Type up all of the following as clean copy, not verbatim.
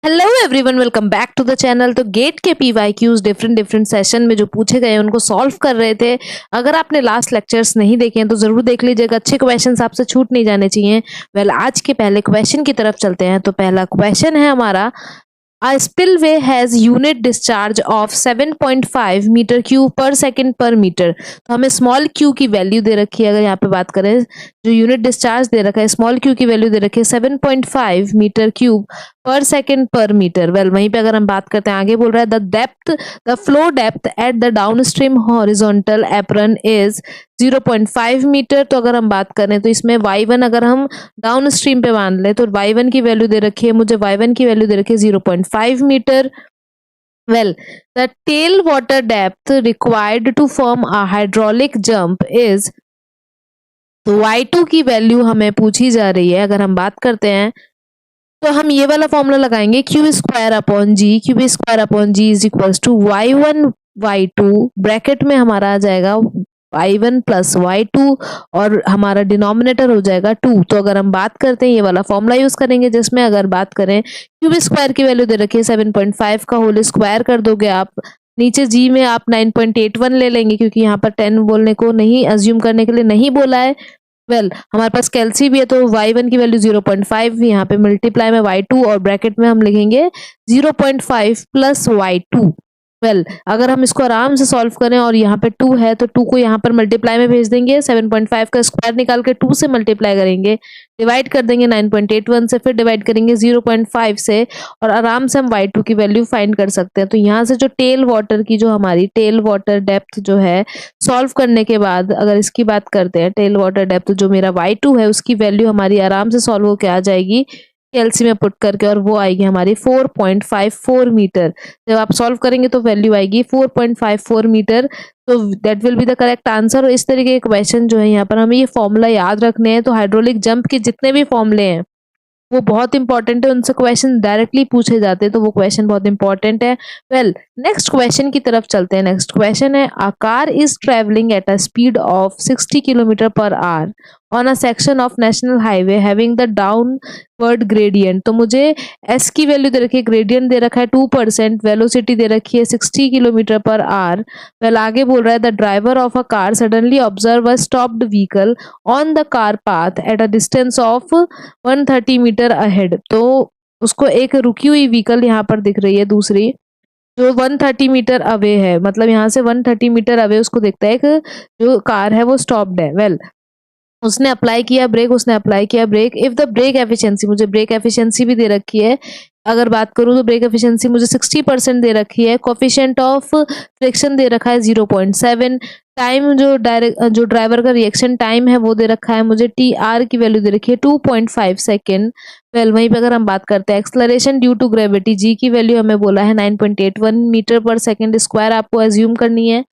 Hello everyone, welcome back to the channel. तो GATE के PYQs different session में जो पूछे गए उनको सॉल्व कर रहे थे। अगर आपने लास्ट लेक्चर्स नहीं देखे हैं तो जरूर देख लीजिएगा, अच्छे क्वेश्चंस आपसे छूट नहीं जाने चाहिए। आज के पहले क्वेश्चन की तरफ चलते हैं। तो पहला क्वेश्चन है हमारा, A spillway has unit discharge of 7.5 metre cube per second per metre. तो हमें स्मॉल क्यू की वैल्यू दे रखी है। अगर यहाँ पे बात करें, जो यूनिट डिस्चार्ज दे रखा है, स्मॉल क्यू की वैल्यू दे रखी है 7.5 metre cube per second per metre. वहीं पे अगर हम बात करते हैं, आगे बोल रहा है the flow depth at the downstream horizontal apron is 0.5 metre. तो अगर हम बात करें तो इसमें y1 अगर हम डाउन स्ट्रीम पे मान ले तो y1 की वैल्यू दे रखी है, मुझे y1 की वैल्यू दे रखी है 0.5 metre. The tail water depth required to form a hydraulic jump is, तो y2 की वैल्यू हमें पूछी जा रही है। अगर हम बात करते हैं तो हम ये वाला फॉर्मूला लगाएंगे, q square upon g is equals to y1 y2, bracket में हमारा आ जाएगा y1 प्लस y2 और हमारा डिनोमिनेटर हो जाएगा 2। तो अगर हम बात करते हैं, ये वाला फॉर्मूला यूज करेंगे, जिसमें अगर बात करें क्यूब स्क्वायर की वैल्यू दे रखी है 7.5 का होल स्क्वायर कर दोगे आप, नीचे जी में आप 9.81 ले लेंगे, क्योंकि यहाँ पर 10 बोलने को नहीं, अज्यूम करने के लिए नहीं बोला है। हमारे पास कैल्सी भी है, तो y1 की वैल्यू 0.5, यहाँ पे मल्टीप्लाई में y2 और ब्रैकेट में हम लिखेंगे 0.5 प्लस y2। अगर हम इसको आराम से सॉल्व करें और यहाँ पे 2 है तो 2 को यहाँ पर मल्टीप्लाई में भेज देंगे, 7.5 का स्क्वायर निकाल के 2 से मल्टीप्लाई करेंगे, डिवाइड कर देंगे 9.81 से, फिर डिवाइड करेंगे 0.5 से, और आराम से हम y2 की वैल्यू फाइंड कर सकते हैं। तो यहाँ से जो टेल वाटर की, जो हमारी टेल वाटर डेप्थ जो है, सॉल्व करने के बाद अगर इसकी बात करते हैं, टेल वाटर डेप्थ जो मेरा y2 है उसकी वैल्यू हमारी आराम से सॉल्व होकर आ जाएगी कैल्सी में पुट करके, और वो आएगी हमारी 4.54 मीटर। जब आप सॉल्व करेंगे तो वैल्यू आएगी 4.54 मीटर। तो that will be the correct answer. और इस तरीके के क्वेश्चन जो है, यहाँ पर हमें ये फॉर्मूला याद रखने हैं। तो हाइड्रोलिक जंप के जितने भी फॉर्मूले हैं वो बहुत इंपॉर्टेंट है, उनसे क्वेश्चन डायरेक्टली पूछे जाते हैं, तो वो क्वेश्चन बहुत इंपॉर्टेंट है। नेक्स्ट क्वेश्चन की तरफ चलते हैं। नेक्स्ट क्वेश्चन है, a car is travelling at a speed of 60 kilometre per hour on a section of national highway having the downward gradient. तो मुझे एस की वैल्यू दे रखी है, ग्रेडियंट दे रखा है 2%, वेलोसिटी दे रखी है 60 किलोमीटर पर आवर। आगे बोल रहा है, the driver of a car suddenly observe a stopped vehicle on the car path at a distance of 130 metre ahead. तो उसको एक रुकी हुई व्हीकल यहाँ पर दिख रही है, दूसरी जो 130 मीटर अवे है, मतलब यहाँ से 130 मीटर अवे उसको दिखता है कि जो कार है वो स्टॉप्ड है। उसने अप्लाई किया brake. If the brake efficiency, मुझे ब्रेक एफिशिएंसी भी दे रखी है। अगर बात करूं तो ब्रेक एफिशिएंसी मुझे 60% दे रखी है। कोफिशिएंट ऑफ फ्रिक्शन दे रखा है 0.7। टाइम जो ड्राइवर का रिएक्शन टाइम है वो दे रखा है मुझे, टी आर की वैल्यू दे रखी है 2.5 सेकेंड। वहीं पे अगर हम बात करते हैं एक्सलरेशन ड्यू टू ग्रेविटी, जी की वैल्यू हमें बोला है 9.81 मीटर पर सेकेंड स्क्वायर, आपको एज्यूम करनी है।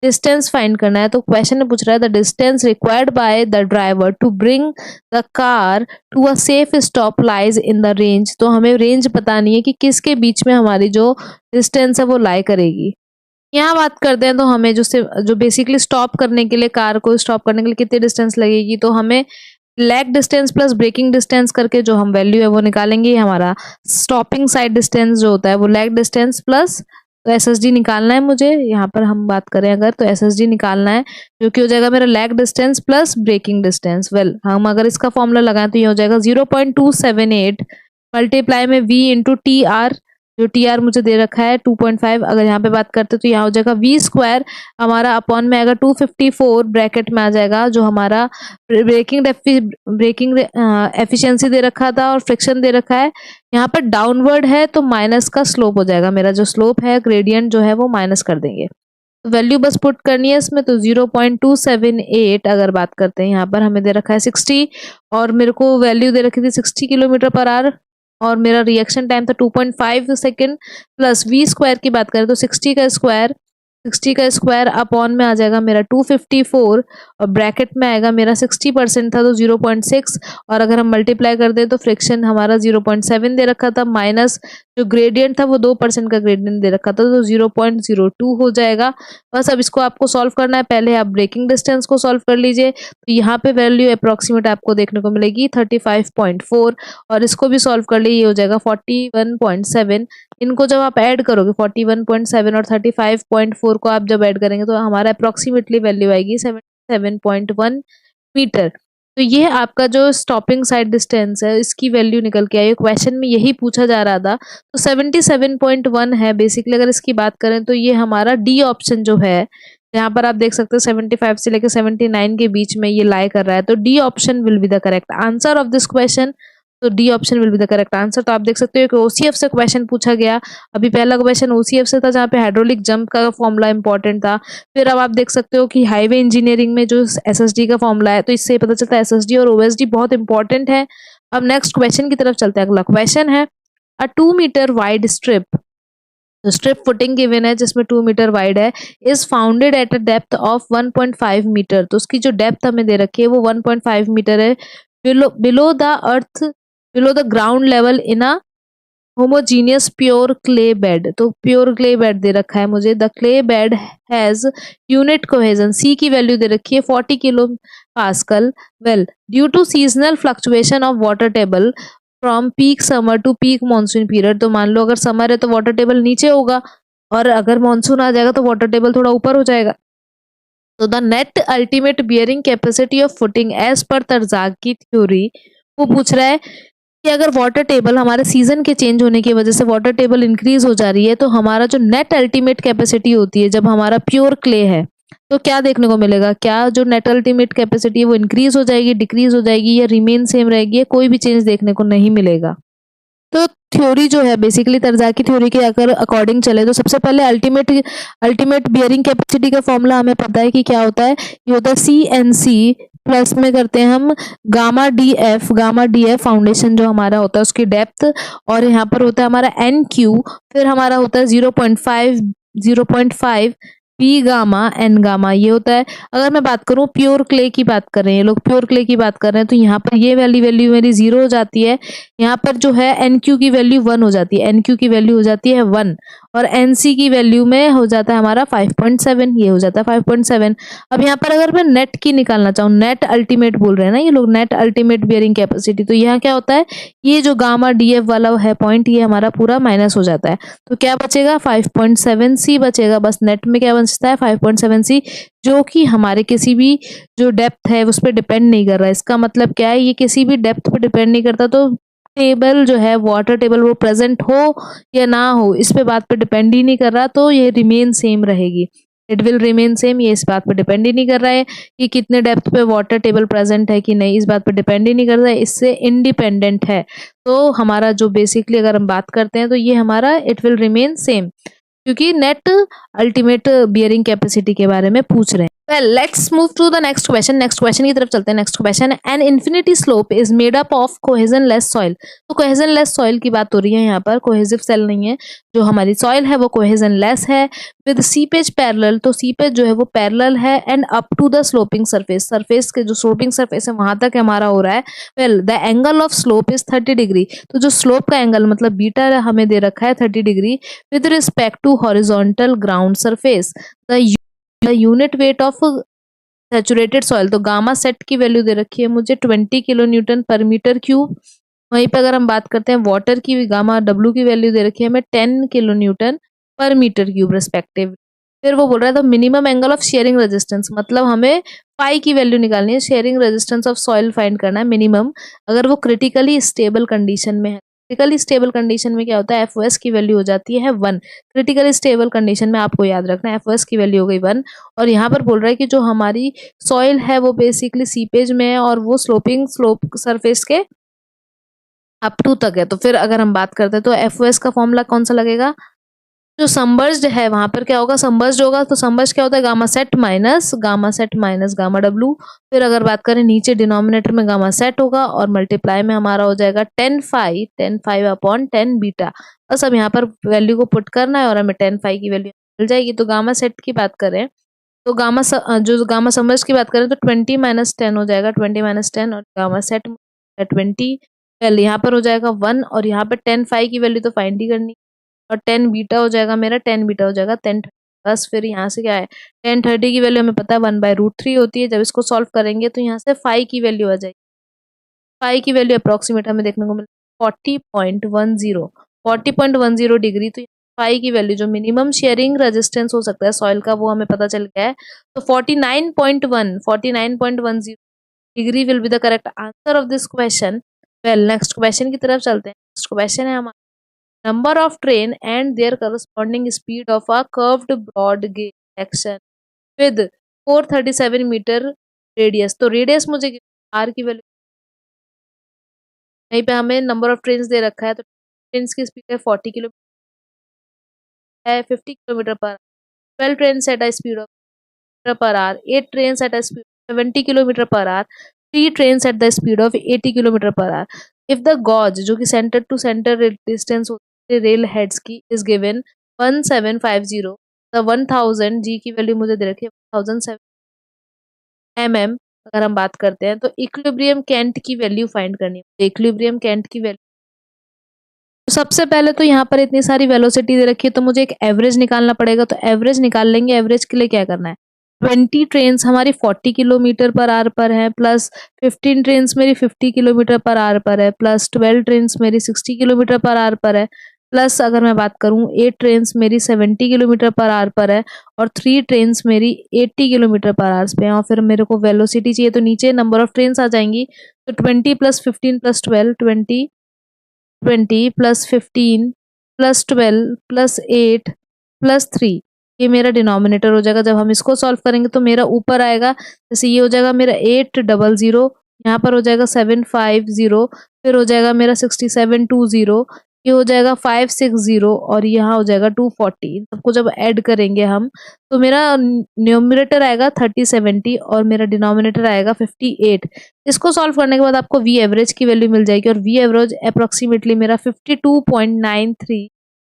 डिस्टेंस फाइंड करना है। तो क्वेश्चन में पूछ रहा है, the distance required by the driver to bring the car to a safe stop lies in the range. तो हमें रेंज पता नहीं है कि किसके बीच में हमारी जो डिस्टेंस है वो लाई करेगी। यहाँ बात करते हैं तो हमें जो बेसिकली स्टॉप करने के लिए, कार को स्टॉप करने के लिए कितनी डिस्टेंस लगेगी, तो हमें lag distance plus braking distance करके जो हम वैल्यू है वो निकालेंगे। हमारा स्टॉपिंग साइड डिस्टेंस जो होता है वो लैग डिस्टेंस प्लस, तो एसएसडी निकालना है मुझे। यहाँ पर हम बात करें अगर, तो एसएसडी निकालना है, जो कि हो जाएगा मेरा lag distance plus braking distance. हम अगर इसका फॉर्मूला लगाएं तो ये हो जाएगा 0.278 मल्टीप्लाई में v इंटू टी आर, जो टी आर मुझे दे रखा है 2.5। अगर यहाँ पे बात करते तो यहाँ हो जाएगा v स्क्वायर, हमारा अपॉन में आएगा 254, ब्रैकेट में आ जाएगा जो हमारा ब्रेकिंग एफिशिएंसी दे रखा था और फ्रिक्शन दे रखा है। यहाँ पर डाउनवर्ड है तो माइनस का स्लोप हो जाएगा, मेरा जो स्लोप है ग्रेडियंट जो है वो माइनस कर देंगे। वैल्यू बस पुट करनी है इसमें, तो 0.278 अगर बात करते हैं, यहाँ पर हमें दे रखा है 60 और मेरे को वैल्यू दे रखी थी 60 किलोमीटर पर आवर, और मेरा रिएक्शन टाइम था 2.5 सेकेंड, प्लस v स्क्वायर की बात करें तो 60 का स्क्वायर अपॉन में आ जाएगा मेरा 254, और ब्रैकेट में आएगा मेरा 60% था तो 0.6, और अगर हम मल्टीप्लाई कर दें तो फ्रिक्शन हमारा 0.7 दे रखा था, माइनस जो ग्रेडियंट था वो 2% का ग्रेडियंट दे रखा था, तो 0.02 हो जाएगा। बस अब इसको आपको सॉल्व करना है। पहले आप ब्रेकिंग डिस्टेंस को सॉल्व कर लीजिए, तो यहाँ पे वैल्यू अप्रोक्सीमेट आपको देखने को मिलेगी 35.4, और इसको भी सॉल्व कर लिए, ये हो जाएगा 41.7। इनको जब आप ऐड करोगे 41.7 और 35.4 को आप जब ऐड करेंगे तो हमारा अप्रोक्सीमेटली वैल्यू आएगी 77.1 मीटर। तो ये आपका जो स्टॉपिंग साइड डिस्टेंस है इसकी वैल्यू निकल के आई। क्वेश्चन में यही पूछा जा रहा था, तो 77.1 है बेसिकली। अगर इसकी बात करें तो ये हमारा डी ऑप्शन जो है, यहाँ पर आप देख सकते हो 75 से लेकर 79 के बीच में ये लाई कर रहा है, तो D option will be the correct answer of this question. तो D option will be the correct answer. तो आप देख सकते हो कि ओसीएफ से क्वेश्चन पूछा गया। अभी पहला क्वेश्चन ओसीएफ से था, जहाँ पे हाइड्रोलिक जंप का फॉर्मूला इंपॉर्टेंट था। फिर अब आप देख सकते हो कि हाईवे इंजीनियरिंग में जो एसएसडी का फॉर्मूला है, तो इससे पता चलता है एसएसडी और ओएसडी बहुत इंपॉर्टेंट है। अब नेक्स्ट क्वेश्चन की तरफ चलते हैं। अगला क्वेश्चन है, अ 2 मीटर वाइड स्ट्रिप, तो स्ट्रिप फुटिंग गिवन है जिसमें 2 मीटर वाइड है, is founded at a depth of 1.5 metre. तो उसकी जो डेप्थ हमें दे रखी है वो 1.5 मीटर है, below the earth, below the ground level in a homogeneous pure clay bed. तो प्योर क्ले बेड दे रखा है मुझे। The clay bed has unit cohesion, C की वैल्यू दे रखी है 40 kilo pascal. Well, due to seasonal fluctuation of water table from peak summer to peak monsoon period, तो मान लो अगर समर है तो वाटर टेबल नीचे होगा, और अगर मानसून आ जाएगा तो वाटर टेबल थोड़ा ऊपर हो जाएगा। तो the net ultimate bearing capacity of footing as per Terzaghi की थ्योरी, वो पूछ रहा है कि अगर वाटर टेबल हमारे सीजन के चेंज होने की वजह से वाटर टेबल इंक्रीज हो जा रही है, तो हमारा जो नेट अल्टीमेट कैपेसिटी होती है जब हमारा प्योर क्ले है, तो क्या देखने को मिलेगा? क्या जो नेट अल्टीमेट कैपेसिटी है वो इंक्रीज हो जाएगी, डिक्रीज हो जाएगी, या रिमेन सेम रहेगी, या कोई भी चेंज देखने को नहीं मिलेगा? तो थ्योरी जो है बेसिकली तरजाकी थ्योरी के अगर अकॉर्डिंग चले तो सबसे पहले अल्टीमेट बियरिंग कैपेसिटी का फॉर्मूला हमें पता है कि क्या होता है। ये होता है CNC प्लस में करते हैं हम गामा डी एफ फाउंडेशन जो हमारा होता है उसकी डेप्थ, और यहाँ पर होता है हमारा NQ, फिर हमारा होता है 0.5 पी गामा एन गामा, ये होता है। अगर मैं बात करूं प्योर क्ले की बात कर रहे हैं लोग, प्योर क्ले की बात कर रहे हैं, तो यहाँ पर ये वैल्यू मेरी 0 हो जाती है। यहाँ पर जो है NQ की वैल्यू 1 हो जाती है, NQ की वैल्यू हो जाती है 1, और NC की वैल्यू में हो जाता है हमारा 5.7, ये हो जाता है 5.7। अब यहाँ पर अगर मैं नेट की निकालना चाहूँ, नेट अल्टीमेट बोल रहे हैं ना ये लोग, नेट अल्टीमेट बियरिंग कैपेसिटी, तो यहाँ क्या होता है, ये जो गामा DF वाला है पॉइंट, ये हमारा पूरा माइनस हो जाता है। तो क्या बचेगा? 5.7C बचेगा। बस नेट में क्या बचता है? 5.7C, जो कि हमारे किसी भी जो डेप्थ है उस पर डिपेंड नहीं कर रहा है। इसका मतलब क्या है? ये किसी भी डेप्थ पर डिपेंड नहीं करता, तो टेबल जो है वाटर टेबल वो प्रेजेंट हो या ना हो इस पे बात पे डिपेंड ही नहीं कर रहा, तो ये रिमेन सेम रहेगी। इट विल रिमेन सेम, ये इस बात पे डिपेंड ही नहीं कर रहा है कि कितने डेप्थ पे वाटर टेबल प्रेजेंट है कि नहीं, इस बात पे डिपेंड ही नहीं कर रहा है, इससे इंडिपेंडेंट है। तो हमारा जो बेसिकली अगर हम बात करते हैं तो ये हमारा इट विल रिमेन सेम, क्योंकि नेट अल्टीमेट बियरिंग कैपेसिटी के बारे में पूछ रहे हैं। Well, let's move to the next question. Next question की तरफ चलते हैं। नेक्स्ट क्वेश्चन है, an infinity slope is made up of cohesionless soil. तो कोहेजनलेस सॉइल की बात हो रही है यहाँ पर, कोहेसिव सेल नहीं है। जो हमारी सॉइल है वो कोहेजनलेस है, विद सीपेज पैरेलल, तो सीपेज जो है वो पैरेलल है, and up to the sloping surface, surface के जो स्लोपिंग सरफेस है वहां तक हमारा हो रहा है। Well, the angle of slope is 30 degree. तो जो स्लोप का एंगल मतलब बीटा हमें दे रखा है 30 degree with respect to horizontal ground surface. The unit weight of saturated soil, तो गामा सेट की वैल्यू दे रखी है मुझे 20 kilo newton per metre cube. वहीं पे अगर हम बात करते हैं वाटर की, गामा W की वैल्यू दे रखी है हमें 10 kilo newton per metre cube respective. फिर वो बोल रहा है the minimum angle of shearing resistance, मतलब हमें पाई की वैल्यू निकालनी है, sharing resistance of soil find करना है मिनिमम, अगर वो क्रिटिकली स्टेबल कंडीशन में है। क्रिटिकली स्टेबल कंडीशन में क्या होता है? FOS की वैल्यू हो जाती है 1। क्रिटिकली स्टेबल कंडीशन में आपको याद रखना है FOS की वैल्यू हो गई 1। और यहाँ पर बोल रहा है कि जो हमारी सॉइल है वो बेसिकली सीपेज में है और वो स्लोप सरफेस के अप टू तक है। तो फिर अगर हम बात करते हैं तो FOS का फॉर्मूला कौन सा लगेगा? जो सबमर्ज्ड है वहां पर क्या होगा? सबमर्ज्ड होगा, तो सबमर्ज्ड क्या होता है? Gamma sat minus gamma W। फिर अगर बात करें नीचे डिनोमिनेटर में गामा सेट होगा और मल्टीप्लाई में हमारा हो जाएगा 10 फाई अपॉन 10 बीटा। बस अब यहाँ पर वैल्यू को पुट करना है और हमें 10 फाई की वैल्यू मिल जाएगी। तो गामा सेट की बात करें तो जो गामा सबमर्ज्ड की बात करें तो 20 - 10 हो जाएगा, 20 - 10, और गामा सेट 20 वेल यहाँ पर हो जाएगा 1 और यहाँ पे 10 फाई की वैल्यू तो फाइंड ही करनी और 10 बीटा हो जाएगा मेरा, 10 बीटा हो जाएगा 10 बस फिर यहाँ से क्या है 1030 की वैल्यू हमें पता है 1/√3 होती है। जब इसको सॉल्व करेंगे तो यहाँ से फाई की वैल्यू आ जाएगी। फाई की वैल्यू अप्रोक्सीमेट हमें देखने को मिले 40.10 डिग्री। तो फाई की वैल्यू जो मिनिमम शेयरिंग रेजिस्टेंस हो सकता है सॉइल का वो हमें पता चल गया है। तो 49.10 degree will be the correct answer of this question. Well next question की तरफ चलते हैं। नेक्स्ट क्वेश्चन है हमारा number of train and their corresponding speed of a curved broad gauge section with 437 metre radius. तो रेडियस मुझे R की value यहीं पे हमें नंबर ऑफ ट्रेन दे रखा है। तो ट्रेन की स्पीड है 40 किलोमीटर है 50 किलोमीटर पर 12 train at a speed of per hour, 8 trains at a speed of 70 kilometre per hour, 3 trains at the speed of 80 kilometre per hour. If the gauge जो कि centre to centre distance होती है rail heads की is given 1750, the 1000 जी की value मुझे दे रखी है 1007 mm। अगर हम बात करते हैं तो इक्विलिब्रियम केंट की वैल्यू फाइंड करनी है। इक्विलिब्रियम केंट की वैल्यू तो सबसे पहले तो यहाँ पर इतनी सारी वेलोसिटी दे रखी है तो मुझे एक एवरेज निकालना पड़ेगा। तो एवरेज निकाल लेंगे। एवरेज के लिए क्या करना है 20 ट्रेन्स हमारी 40 किलोमीटर पर आवर पर है प्लस 15 ट्रेन्स मेरी 50 किलोमीटर पर आवर पर है प्लस 12 ट्रेन्स मेरी 60 किलोमीटर पर आवर पर है प्लस अगर मैं बात करूँ 8 ट्रेन्स मेरी 70 किलोमीटर पर आवर पर है और 3 ट्रेन्स मेरी 80 किलोमीटर पर आवर्स पे है। और फिर मेरे को वेलोसिटी चाहिए तो नीचे नंबर ऑफ ट्रेन्स आ जाएंगी। तो 20 + 15 + 12 20 + 15 + 12 + 8 + 3 ये मेरा डिनोमिनेटर हो जाएगा। जब हम इसको सॉल्व करेंगे तो मेरा ऊपर आएगा जैसे ये हो जाएगा मेरा 800, यहाँ पर हो जाएगा 750, फिर हो जाएगा मेरा 6720, ये हो जाएगा 560 और यहाँ हो जाएगा 240। सबको जब ऐड करेंगे हम तो मेरा न्यूमरेटर आएगा 3070 और मेरा डिनोमिनेटर आएगा 58। इसको सॉल्व करने के बाद आपको वी एवरेज की वैल्यू मिल जाएगी और वी एवरेज अप्रोक्सीमेटली मेरा 52.93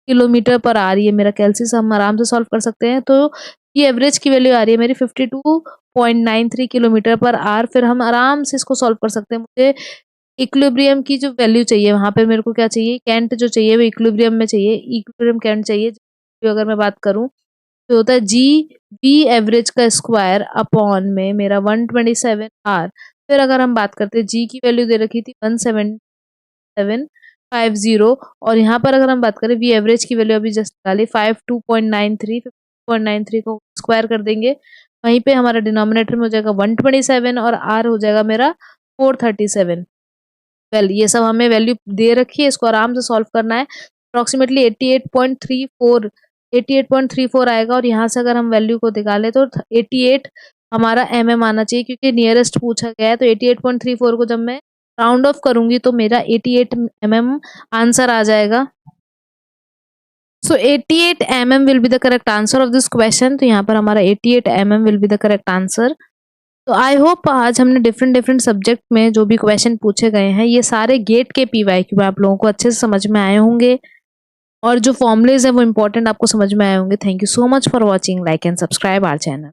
किलोमीटर पर आ रही है। मेरा कैलसियस हम आराम से सॉल्व कर सकते हैं। तो ये एवरेज की वैल्यू आ रही है मेरी 52.93 किलोमीटर पर आवर। फिर हम आराम से इसको सॉल्व कर सकते हैं। मुझे इक्विलिब्रियम की जो वैल्यू चाहिए वहां पे मेरे को क्या चाहिए कैंट जो चाहिए वो इक्विलिब्रियम में चाहिए। इक्विलिब्रियम कैंट चाहिए अगर मैं बात करूं तो होता है जी वी एवरेज का स्क्वायर अपॉन में मेरा 127 आर। फिर अगर हम बात करते हैं जी की वैल्यू दे रखी थी 17750 और यहाँ पर अगर हम बात करें वी एवरेज की वैल्यू अभी जस्ट डाली 52.93 को स्क्वायर कर देंगे। वहीं पे हमारा डिनोमिनेटर में हो जाएगा 127 और आर हो जाएगा मेरा 437। वेल ये सब हमें वैल्यू दे रखी है। इसको आराम से सॉल्व करना है। अप्रोक्सीमेटली 88.34 आएगा और यहाँ से अगर हम वैल्यू को निकालें तो 88 हमारा mm आना चाहिए क्योंकि नियरेस्ट पूछा गया है। तो 88.34 को जब मैं राउंड ऑफ करूंगी तो मेरा 88 mm आंसर आ जाएगा। सो 88 mm will be the correct answer of this question. तो यहाँ पर हमारा 88 mm will be the correct answer. तो आई होप आज हमने डिफरेंट सब्जेक्ट में जो भी क्वेश्चन पूछे गए हैं ये सारे गेट के PYQ में आप लोगों को अच्छे से समझ में आए होंगे और जो फॉर्मुलेज है वो इंपॉर्टेंट आपको समझ में आए होंगे। Thank you so much for watching. Like and subscribe our channel.